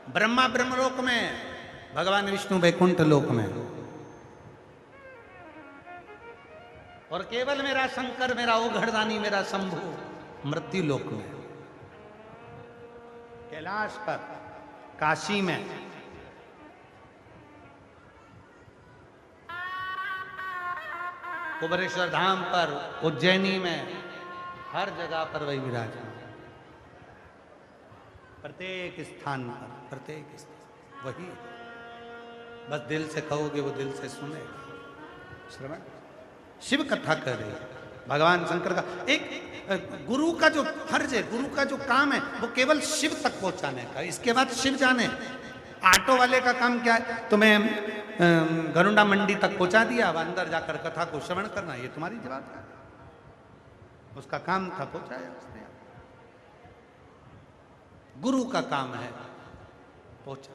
ब्रह्मा ब्रह्मलोक में, भगवान विष्णु वैकुंठ लोक में, और केवल मेरा शंकर, मेरा ओघड़दानी, मेरा शंभु मृत्यु लोक में, कैलाश पर, काशी में, कुबेरेश्वर धाम पर, उज्जैनी में, हर जगह पर वही विराजमान, प्रत्येक स्थान पर, प्रत्येक स्थान वही। बस दिल से कहोगे वो दिल से सुनेगा। श्रवण शिव कथा कर रही है भगवान शंकर का। एक गुरु का जो फर्ज है, गुरु का जो काम है, वो केवल शिव तक पहुंचाने का, इसके बाद शिव जाने। ऑटो वाले का काम क्या है? तुम्हें गरुड़ा मंडी तक पहुंचा दिया, अब अंदर जाकर कथा को श्रवण करना, ये तुम्हारी जवाबदारी। उसका काम था, पहुंचाया उसने। गुरु का काम है पहुंचा।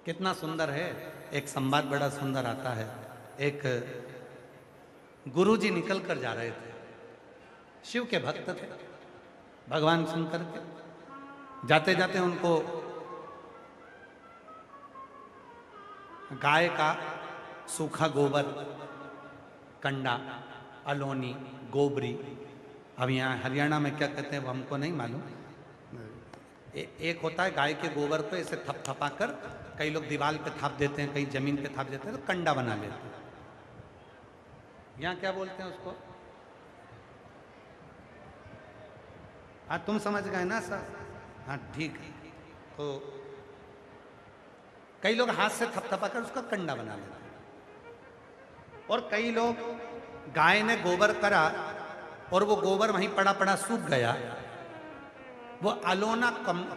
कितना सुंदर है। एक संवाद बड़ा सुंदर आता है। एक गुरुजी निकल कर जा रहे थे, शिव के भक्त थे, भगवान शंकर के। जाते जाते उनको गाय का सूखा गोबर, कंडा, अलोनी, गोबरी, अब यहाँ हरियाणा में क्या कहते हैं वो हमको नहीं मालूम। एक होता है गाय के गोबर को ऐसे थपथपा कर, कई लोग दीवार पे थाप देते हैं, कई जमीन पे थाप देते हैं, तो कंडा बना लेते हैं। यहाँ क्या बोलते हैं उसको? हाँ तुम समझ गए ना सर? हाँ ठीक है। तो कई लोग हाथ से थपथपा कर उसका कंडा बना लेते हैं, और कई लोग गाय ने गोबर करा और वो गोबर वहीं पड़ा पड़ा सूख गया, वो अलोना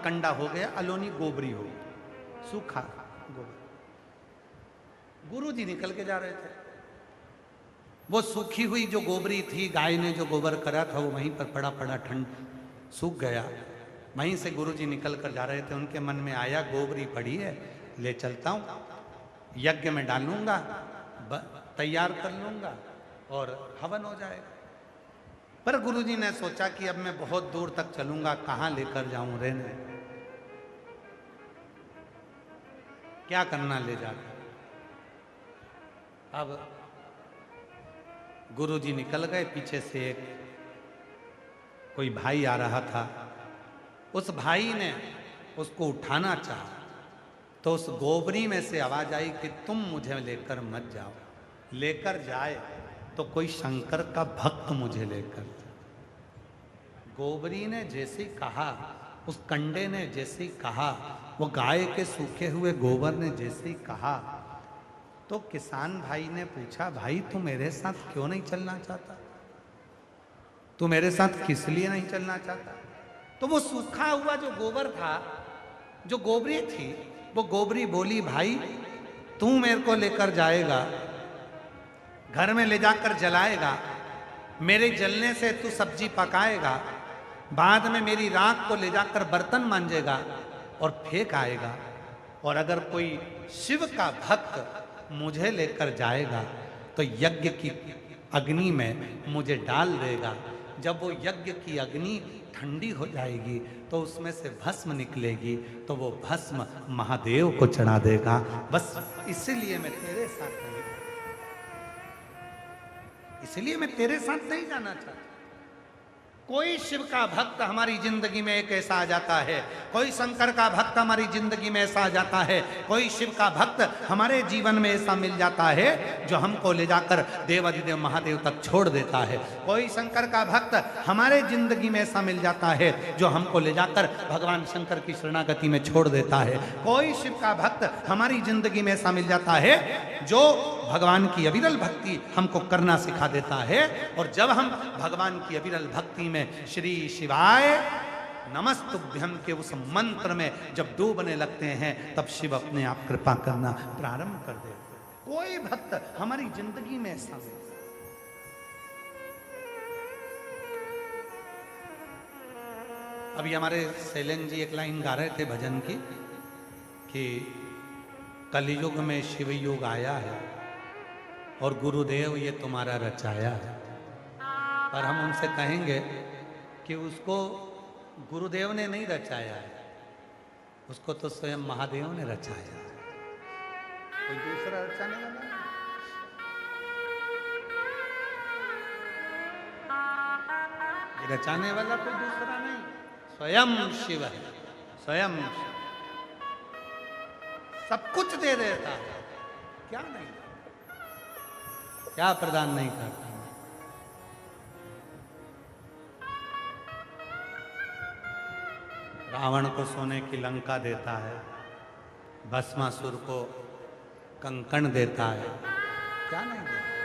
कंडा हो गया, अलोनी गोबरी हो गई, सूखा गोबर। गुरु जी निकल के जा रहे थे, वो सूखी हुई जो गोबरी थी, गाय ने जो गोबर करा था, वो वहीं पर पड़ा पड़ा ठंड सूख गया। वहीं से गुरु जी निकल कर जा रहे थे, उनके मन में आया गोबरी पड़ी है, ले चलता हूँ, यज्ञ में डालूंगा, तैयार कर लूंगा और हवन हो जाएगा। पर गुरुजी ने सोचा कि अब मैं बहुत दूर तक चलूंगा, कहाँ लेकर जाऊं रहने, क्या करना ले जाकर। अब गुरुजी निकल गए, पीछे से एक कोई भाई आ रहा था। उस भाई ने उसको उठाना चाहा, तो उस गोबरी में से आवाज आई कि तुम मुझे लेकर मत जाओ, लेकर जाए तो कोई शंकर का भक्त मुझे लेकर जाए। गोबरी ने जैसे कहा, उस कंडे ने जैसे कहा, वो गाय के सूखे हुए गोबर ने जैसे कहा, तो किसान भाई ने पूछा, भाई तू मेरे साथ क्यों नहीं चलना चाहता? तू मेरे साथ किस लिए नहीं चलना चाहता? तो वो सूखा हुआ जो गोबर था, जो गोबरी थी, वो गोबरी बोली, भाई तू मेरे को लेकर जाएगा, घर में ले जाकर जलाएगा, मेरे जलने से तू सब्जी पकाएगा, बाद में मेरी राख को ले जाकर बर्तन मांजेगा और फेंक आएगा, और अगर कोई शिव का भक्त मुझे लेकर जाएगा तो यज्ञ की अग्नि में मुझे डाल देगा। जब वो यज्ञ की अग्नि ठंडी हो जाएगी तो उसमें से भस्म निकलेगी, तो वो भस्म महादेव को चढ़ा देगा। बस इसीलिए मैं तेरे साथ नहीं, इसलिए मैं तेरे साथ नहीं जाना चाहता। कोई शिव का भक्त हमारी जिंदगी में एक ऐसा आ जाता है, कोई शंकर का भक्त हमारी जिंदगी में ऐसा आ जाता है, कोई शिव का भक्त हमारे जीवन में ऐसा मिल जाता है जो हमको ले जाकर देवाधिदेव महादेव तक छोड़ देता है। कोई शंकर का भक्त हमारे जिंदगी में ऐसा मिल जाता है जो हमको ले जाकर भगवान शंकर की शरणागति में छोड़ देता है। कोई शिव का भक्त हमारी जिंदगी में ऐसा मिल जाता है जो भगवान की अविरल भक्ति हमको करना सिखा देता है। और जब हम भगवान की अविरल भक्ति में श्री शिवाय नमस्तुभ्यम के उस मंत्र में जब डूबने लगते हैं, तब शिव अपने आप कृपा करना प्रारंभ कर देते हैं। कोई भक्त हमारी जिंदगी में ऐसा नहीं। अभी हमारे शैलेंद्र जी एक लाइन गा रहे थे भजन की कि कलयुग में शिव युग आया है और गुरुदेव ये तुम्हारा रचाया है। पर हम उनसे कहेंगे कि उसको गुरुदेव ने नहीं रचाया है, उसको तो स्वयं महादेव ने रचाया, कोई दूसरा रचाने वाला नहीं। ये रचाने वाला कोई दूसरा नहीं, स्वयं शिव है, स्वयं सब कुछ दे देता है, क्या नहीं, क्या प्रदान नहीं करता। रावण को सोने की लंका देता है, भस्मासुर को कंकण देता है, क्या नहीं देता।